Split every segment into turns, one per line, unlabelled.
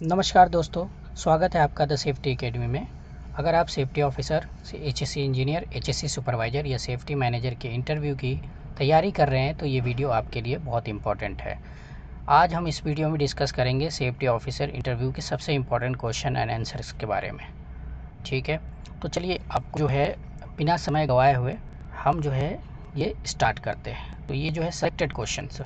नमस्कार दोस्तों, स्वागत है आपका द सेफ्टी एकेडमी में। अगर आप safety officer, HSC engineer, HSC supervisor या सेफ्टी मैनेजर के इंटरव्यू की तैयारी कर रहे हैं तो ये वीडियो आपके लिए बहुत इंपॉर्टेंट है। आज हम इस वीडियो में डिस्कस करेंगे सेफ्टी ऑफिसर इंटरव्यू के सबसे इम्पॉर्टेंट क्वेश्चन एंड आंसर्स के बारे में। ठीक है, तो चलिए आपको जो है बिना समय गंवाए हुए हम जो है ये स्टार्ट करते हैं। तो ये जो है सेलेक्टेड क्वेश्चंस।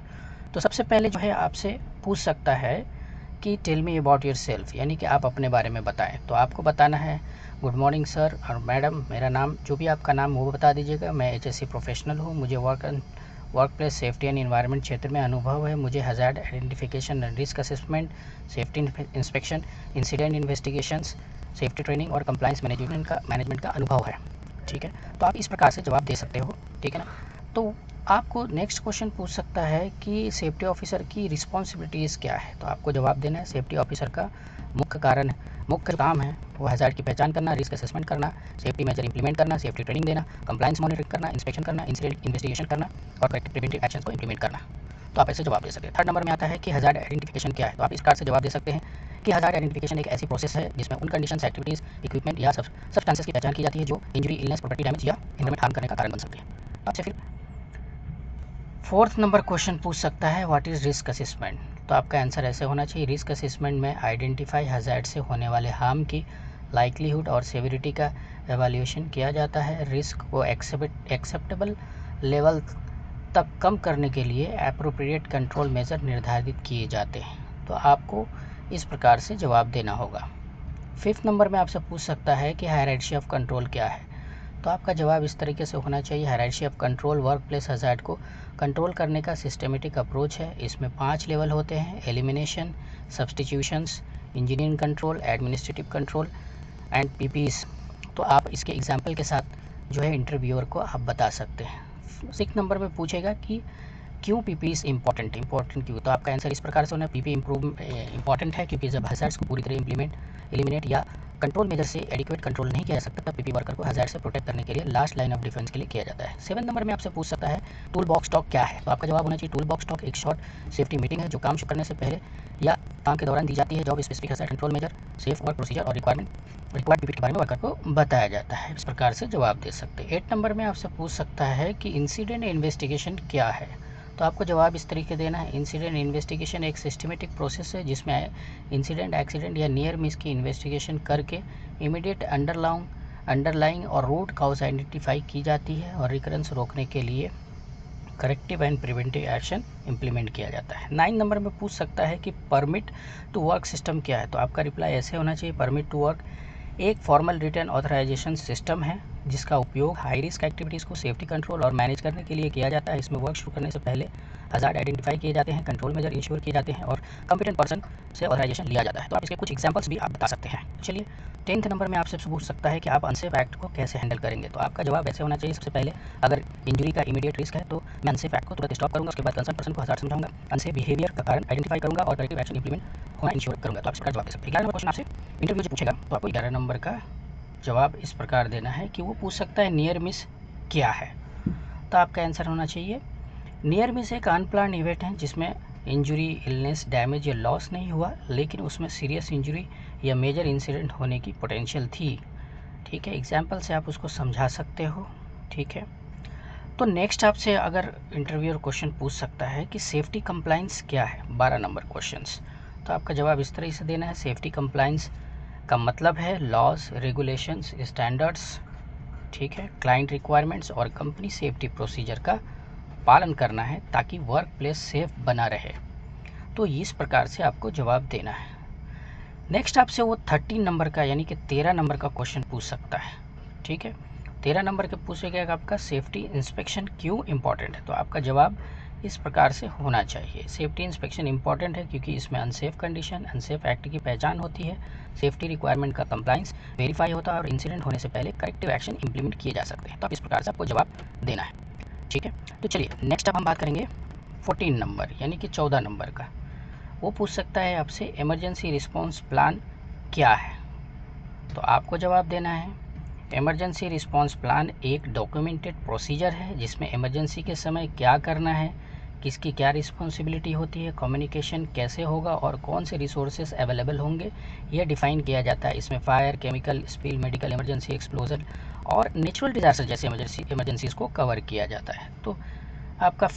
तो सबसे पहले जो है आपसे पूछ सकता है कि tell me about yourself, यानी कि आप अपने बारे में बताएं। तो आपको बताना है गुड मॉर्निंग सर और मैडम, मेरा नाम, जो भी आपका नाम वो बता दीजिएगा। मैं एचएससी प्रोफेशनल हूँ, मुझे work place safety and environment क्षेत्र में अनुभव है। मुझे hazard identification and risk assessment, safety inspection, incident investigations, safety training और कंप्लायंस मैनेजमेंट का अनुभव है। ठीक है, तो आप इस प्रकार से जवाब दे सकते हो। ठीक है ना। तो आपको नेक्स्ट क्वेश्चन पूछ सकता है कि सेफ्टी ऑफिसर की रिस्पॉन्सिबिलिटीज़ क्या है। तो आपको जवाब देना है सेफ्टी ऑफिसर का मुख्य काम है वो हज़ार्ड की पहचान करना, रिस्क असेसमेंट करना, सेफ्टी मेजर इंप्लीमेंट करना, सेफ्टी ट्रेनिंग देना, कंप्लायंस मॉनिटरिंग करना, इंस्पेक्शन करना, इंसिडेंट इन्वेस्टिगेशन करना और करेक्टिव प्रिवेंटिव एक्शंस को इंप्लीमेंट करना। तो आप ऐसे जवाब दे सकते हैं। थर्ड नंबर में आता है कि हज़ार्ड आइडेंटिफिकेशन क्या है। तो आप इस प्रकार से जवाब दे सकते हैं कि हज़ार्ड आइडेंटिफिकेशन एक ऐसी प्रोसेस है जिसमें उन कंडीशंस, एक्टिविटीज़, इक्विपमेंट या सब्सटेंसेस की पहचान की जाती है जो इंजरी, इलनेस, प्रॉपर्टी डैमेज या एनवायरमेंट हार्म करने का कारण बन सकती है। आपसे फिर फोर्थ नंबर क्वेश्चन पूछ सकता है व्हाट इज़ रिस्क असेसमेंट। तो आपका आंसर ऐसे होना चाहिए, रिस्क असेसमेंट में आइडेंटिफाई हज़ार्ड से होने वाले हार्म की लाइक्लीहुड और सेवेरिटी का एवेल्यूएशन किया जाता है। रिस्क को एक्सेप्टेबल लेवल तक कम करने के लिए एप्रोप्रिएट कंट्रोल मेजर निर्धारित किए जाते हैं। तो आपको इस प्रकार से जवाब देना होगा। फिफ्थ नंबर में आपसे पूछ सकता है कि हायरार्की ऑफ कंट्रोल क्या है। तो आपका जवाब इस तरीके से होना चाहिए, hierarchy of control work place hazard को कंट्रोल करने का सिस्टमेटिक अप्रोच है। इसमें 5 लेवल होते हैं: elimination, substitutions, engineering control, administrative control and PPEs. तो आप इसके एग्जाम्पल के साथ जो है इंटरव्यूअर को आप बता सकते हैं। 6 नंबर में पूछेगा कि क्यों पीपी इज़ इंपॉर्टेंट क्यों। तो आपका आंसर इस प्रकार से होना, पीपी इंपॉर्टेंट है क्योंकि जब हज़ार्ड्स को पूरी तरह एलिमिनेट या कंट्रोल मेजर से एडिक्वेट कंट्रोल नहीं किया जा सकता तब पीपी वर्कर को हज़ार्ड से प्रोटेक्ट करने के लिए लास्ट लाइन ऑफ डिफेंस के लिए किया जाता है। 7 नंबर में आपसे पूछ सकता है टूल बॉक्स टॉक क्या है। तो आपका जवाब होना चाहिए टूल बॉक्स टॉक एक शॉर्ट सेफ्टी मीटिंग है जो काम शुरू करने से पहले या काम के दौरान दी जाती है। Job specific hazard control measure, safe work procedure और रिक्वायर्ड पीपी के बारे में वर्कर को बताया जाता है। इस प्रकार से जवाब दे सकते हैं। 8 नंबर में आपसे पूछ सकता है कि इंसिडेंट इन्वेस्टिगेशन क्या है। तो आपको जवाब इस तरीके देना है, इंसिडेंट इन्वेस्टिगेशन एक सिस्टमेटिक प्रोसेस है जिसमें इंसिडेंट, एक्सीडेंट या नियर मिस की इन्वेस्टिगेशन करके इमीडिएट अंडरलाइंग और रूट काउज आइडेंटिफाई की जाती है और रिकरेंस रोकने के लिए corrective and preventive action implement किया जाता है। 9 नंबर में पूछ सकता है कि परमिट टू वर्क सिस्टम क्या है। तो आपका रिप्लाई ऐसे होना चाहिए, परमिट टू वर्क एक फॉर्मल रिटर्न ऑथराइजेशन सिस्टम है जिसका उपयोग हाई रिस्क एक्टिविटीज़ को सेफ्टी कंट्रोल और मैनेज करने के लिए किया जाता है। इसमें वर्क शुरू करने से पहले हज़ार्ड आइडेंटिफाई किए जाते हैं, कंट्रोल मेजर इंश्योर किए जाते हैं और कॉम्पिटेंट पर्सन से ऑथराइजेशन लिया जाता है। तो आप इसके कुछ एग्जांपल्स भी आप बता सकते हैं। चलिए 10th नंबर में आपसे पूछ सकता है कि आप अनसेफ एक्ट को कैसे हैंडल करेंगे। तो आपका जवाब ऐसे होना चाहिए, सबसे पहले अगर इंजरी का इमीडिएट रिस्क है तो मैं अनसेफ एक्ट को तुरंत स्टॉप करूँगा। उसके बाद कंसर्न पर्सन को हज़ार्ड समझाऊंगा, अनसेफ बिहेवियर का कारण आइडेंटिफाई करूँगा और करेक्टिव एक्शन इंप्लीमेंट होना इंश्योर करूँगा। तो आप इसका जवाब दे सकते हैं। 11 नंबर क्वेश्चन आपसे इंटरव्यू से पूछेगा तो आपको 11 नंबर का जवाब इस प्रकार देना है कि वो पूछ सकता है नियर मिस क्या है। तो आपका आंसर होना चाहिए, नियर मिस एक अनप्लान इवेंट है जिसमें इंजरी, इलनेस, डैमेज या लॉस नहीं हुआ लेकिन उसमें सीरियस इंजरी या मेजर इंसिडेंट होने की पोटेंशियल थी। ठीक है, एग्जाम्पल से आप उसको समझा सकते हो। ठीक है, तो नेक्स्ट आपसे अगर इंटरव्यूअर क्वेश्चन पूछ सकता है कि सेफ्टी कंप्लायंस क्या है, 12 नंबर क्वेश्चंस। तो आपका जवाब इस तरह से देना है, सेफ्टी कंप्लायंस का मतलब है लॉज, रेगुलेशंस, स्टैंडर्ड्स, ठीक है, क्लाइंट रिक्वायरमेंट्स और कंपनी सेफ्टी प्रोसीजर का पालन करना है ताकि वर्क प्लेस सेफ बना रहे। तो इस प्रकार से आपको जवाब देना है। नेक्स्ट आपसे वो 13 नंबर का यानी कि 13 नंबर का क्वेश्चन पूछ सकता है। ठीक है, 13 नंबर के पूछेगा कि आपका सेफ्टी इंस्पेक्शन क्यों इम्पॉर्टेंट है। तो आपका जवाब इस प्रकार से होना चाहिए, सेफ्टी इंस्पेक्शन इंपॉर्टेंट है क्योंकि इसमें अनसेफ कंडीशन, अनसेफ एक्ट की पहचान होती है, सेफ्टी रिक्वायरमेंट का कंप्लाइंस वेरीफाई होता है और इंसिडेंट होने से पहले करेक्टिव एक्शन इंप्लीमेंट किए जा सकते हैं। तो आप इस प्रकार से आपको जवाब देना है। ठीक है, तो चलिए नेक्स्ट अब हम बात करेंगे 14 नंबर यानी कि 14 नंबर का। वो पूछ सकता है आपसे इमरजेंसी रिस्पॉन्स प्लान क्या है। तो आपको जवाब देना है, इमरजेंसी रिस्पॉन्स प्लान एक डॉक्यूमेंटेड प्रोसीजर है जिसमें इमरजेंसी के समय क्या करना है, किसकी क्या रिस्पॉन्सिबिलिटी होती है, कम्युनिकेशन कैसे होगा और कौन से रिसोर्सेज अवेलेबल होंगे, यह डिफ़ाइन किया जाता है। इसमें fire, chemical spill, medical emergency, explosion और नेचुरल डिज़ास्टर जैसे इमरजेंसीज को कवर किया जाता है। तो आपका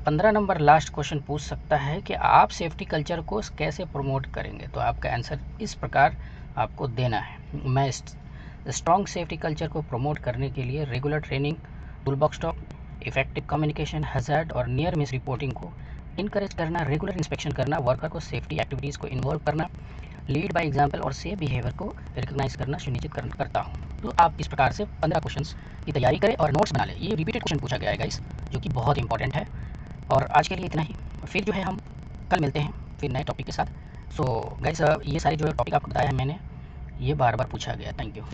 15 नंबर लास्ट क्वेश्चन पूछ सकता है कि आप सेफ्टी कल्चर को कैसे प्रमोट करेंगे। तो आपका आंसर इस प्रकार आपको देना है। मैं स्ट्रॉन्ग सेफ्टी कल्चर को प्रमोट करने के लिए regular training, tool box talk, effective communication, hazard और नियर मिस रिपोर्टिंग को इनकरेज करना, रेगुलर इंस्पेक्शन करना, वर्कर को सेफ्टी एक्टिविटीज़ को इन्वॉल्व करना, लीड बाय एग्जाम्पल और सेफ बिहेवियर को रिकॉग्नाइज करना सुनिश्चित करता हूँ। तो आप इस प्रकार से 15 क्वेश्चंस की तैयारी करें और नोट्स बना लें। ये रिपीटेड क्वेश्चन पूछा गया है गाइस, जो कि बहुत इंपॉर्टेंट है। और आज के लिए इतना ही, फिर जो है हम कल मिलते हैं फिर नए टॉपिक के साथ। सो गाइस, ये सारे जो टॉपिक आपको बताया है मैंने, ये बार बार पूछा गया। Thank you.